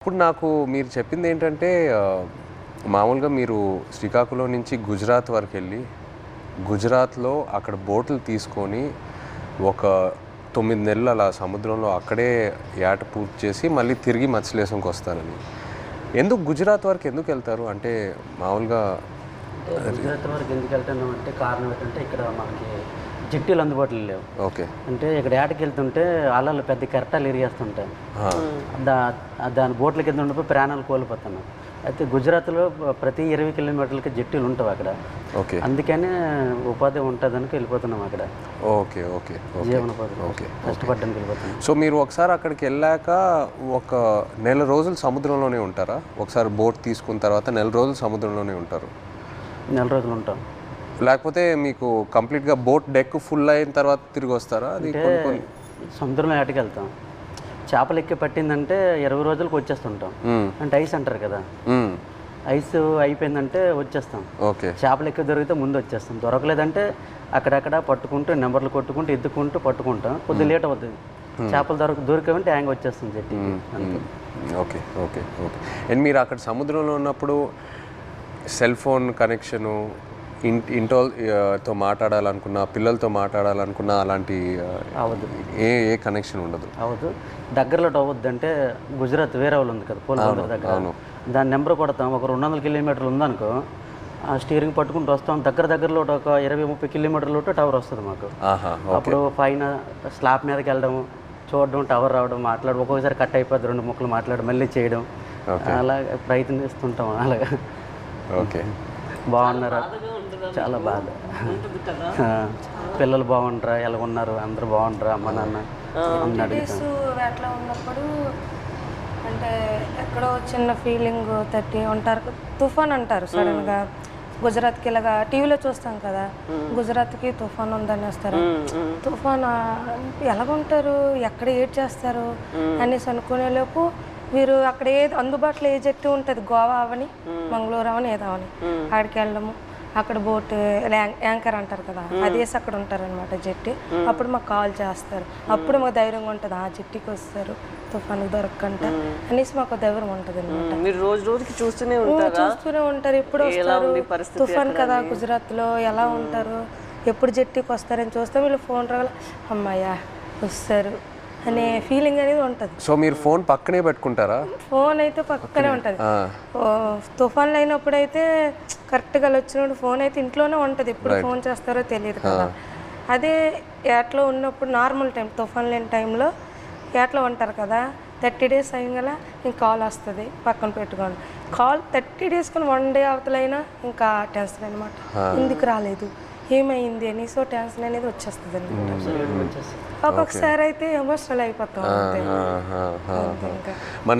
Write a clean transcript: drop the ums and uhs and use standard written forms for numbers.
ఇప్పుడు నాకు మీరు చెప్పింది ఏంటంటే మామూలుగా మీరు శ్రీకాకుళం నుంచి గుజరాత్ వరకు వెళ్ళి గుజరాత్లో అక్కడ బోట్లు తీసుకొని ఒక 9 నెలలు అలా సముద్రంలో అక్కడే ఏట పూర్తి చేసి మళ్ళీ తిరిగి మత్స్యలేశంకి వస్తారని. ఎందుకు గుజరాత్ వరకు ఎందుకు వెళ్తారు? అంటే మామూలుగా గుజరాత్ వరకు ఎందుకు వెళ్తున్నాం అంటే కారణం ఏంటంటే ఇక్కడ మనకి జట్టీలు అందుబాటులో లేవు. ఓకే, అంటే ఇక్కడ ఏటకి వెళ్తుంటే అలలు పెద్ద కెరటాలు ఎరిగేస్తుంటాయి. దాని బోట్ల కింద ఉండిపోయి ప్రాణాలు కోల్పోతున్నాం. అయితే గుజరాత్లో ప్రతి 20 కిలోమీటర్లకి జట్టీలు ఉంటాయి అక్కడ. ఓకే, అందుకనే ఉపాధి ఉంటుందని వెళ్ళిపోతున్నాం అక్కడ. ఓకే ఓకే జీవనోపాధి ఓకే కష్టపడడానికి వెళ్ళిపోతున్నాం. సో మీరు ఒకసారి అక్కడికి వెళ్ళాక ఒక నెల రోజులు సముద్రంలోనే ఉంటారా? ఒకసారి బోట్ తీసుకున్న తర్వాత నెల రోజులు సముద్రంలోనే ఉంటారు? నెల రోజులు ఉంటాం. లేకపోతే మీకు కంప్లీట్గా బోట్ డెక్ ఫుల్ అయిన తర్వాత తిరిగి వస్తారా? అది సముద్రంలో ఏటకి వెళ్తాం. చేపలు ఎక్కి పట్టిందంటే 20 రోజులకు వచ్చేస్తుంటాం. అంటే ఐస్ అంటారు కదా, ఐస్ అయిపోయిందంటే వచ్చేస్తాం. ఓకే, చేపలు ఎక్కువ దొరికితే ముందు వచ్చేస్తాం. దొరకలేదంటే అక్కడక్కడ పట్టుకుంటూ నెంబర్లు కొట్టుకుంటూ ఎత్తుకుంటూ పట్టుకుంటాం. కొద్దిగా లేట్ అవుతుంది. చేపలు దొరికామంటే హ్యాంగ్ వచ్చేస్తుంది జట్టి. Okay okay okay. అండ్ మీరు అక్కడ సముద్రంలో ఉన్నప్పుడు సెల్ ఫోన్ కనెక్షను, ఇంటితో మాట్లాడాలనుకున్నా, పిల్లలతో మాట్లాడాలనుకున్నా అలాంటి అవ్వదు. ఏ కనెక్షన్ ఉండదు? అవ్వదు. దగ్గరలో అవ్వద్దు. అంటే గుజరాత్ వేరే వాళ్ళు ఉంది కదా, పోలవరం దగ్గర. దాని నెంబర్ కొడతాం. ఒక 200 కిలోమీటర్లు ఉందనుకో, ఆ స్టీరింగ్ పట్టుకుంటూ వస్తాం. దగ్గరలో ఒక 20-30 కిలోమీటర్లు టవర్ వస్తుంది మాకు. అప్పుడు పైన స్లాబ్ మీదకి వెళ్ళడం, చూడడం, టవర్ రావడం, మాట్లాడడం. ఒక్కొక్కసారి కట్ అయిపోద్ది, 2 ముక్కలు మాట్లాడడం, మళ్ళీ చేయడం. అలా ప్రయత్నిస్తుంటాం. అలాగా. ఓకే, బాగున్నారా? చాలా బాధ. పిల్లలు బాగుంటారా, ఎలా ఉన్నారు, అందరూ బాగుంటారా, అమ్మ నాన్న అట్లా ఉన్నప్పుడు అంటే ఎక్కడో చిన్న ఫీలింగ్ తట్టి ఉంటారు. తుఫాన్ అంటారు సడన్గా. గుజరాత్కి ఇలాగా టీవీలో చూస్తాం కదా, గుజరాత్కి తుఫాన్ ఉందని వస్తారు. తుఫాన్ ఎలాగుంటారు, ఎక్కడ ఏడ్ చేస్తారు అనేసి అనుకునేలోపు వీరు అక్కడ ఏది అందుబాటులో ఏ జట్టు ఉంటుంది, గోవా అవని మంగళూరు అవని ఏదో అవని, ఆడికి వెళ్ళడము. అక్కడ బోట్ యాంకర్ అంటారు కదా, అదేసి అక్కడ ఉంటారనమాట జట్టి. అప్పుడు మాకు కాల్ చేస్తారు. అప్పుడు మాకు ధైర్యంగా ఉంటుంది, ఆ జట్టికి వస్తారు తుఫాన్కి దొరకకంట అనేసి మాకు ధైర్యం ఉంటుంది అనమాట. మీరు రోజుకి చూస్తూనే ఉంటారు. ఎప్పుడు వస్తారు తుఫాన్ కదా, గుజరాత్లో ఎలా ఉంటారు, ఎప్పుడు జట్టికి వస్తారని చూస్తాం. వీళ్ళు ఫోన్ రాగల అమ్మాయ్యా వస్తారు అనే ఫీలింగ్ అనేది ఉంటుంది. సో మీరు ఫోన్ పక్కనే పెట్టుకుంటారా? ఫోన్ అయితే పక్కనే ఉంటుంది. తుఫాన్లు అయినప్పుడు అయితే కరెక్ట్గా వచ్చినప్పుడు ఫోన్ అయితే ఇంట్లోనే ఉంటుంది. ఎప్పుడు ఫోన్ చేస్తారో తెలియదు కదా. అదే ఏట్లో ఉన్నప్పుడు నార్మల్ టైం, తుఫాన్ లేని టైంలో ఏట్లో ఉంటారు కదా, 30 డేస్ అయ్యగల ఇంక కాల్ వస్తుంది, పక్కన పెట్టుకోండి. కాల్ 30 డేస్ కానీ 1 డే అవతలైనా ఇంకా టెన్షన్ అనమాట. ఎందుకు రాలేదు, ఏమైంది అని. సో టెన్షన్ అనేది వచ్చేస్తుంది అనమాట. ఒక్కొక్కసారి అయితే ఎమోషనల్ అయిపోతాం.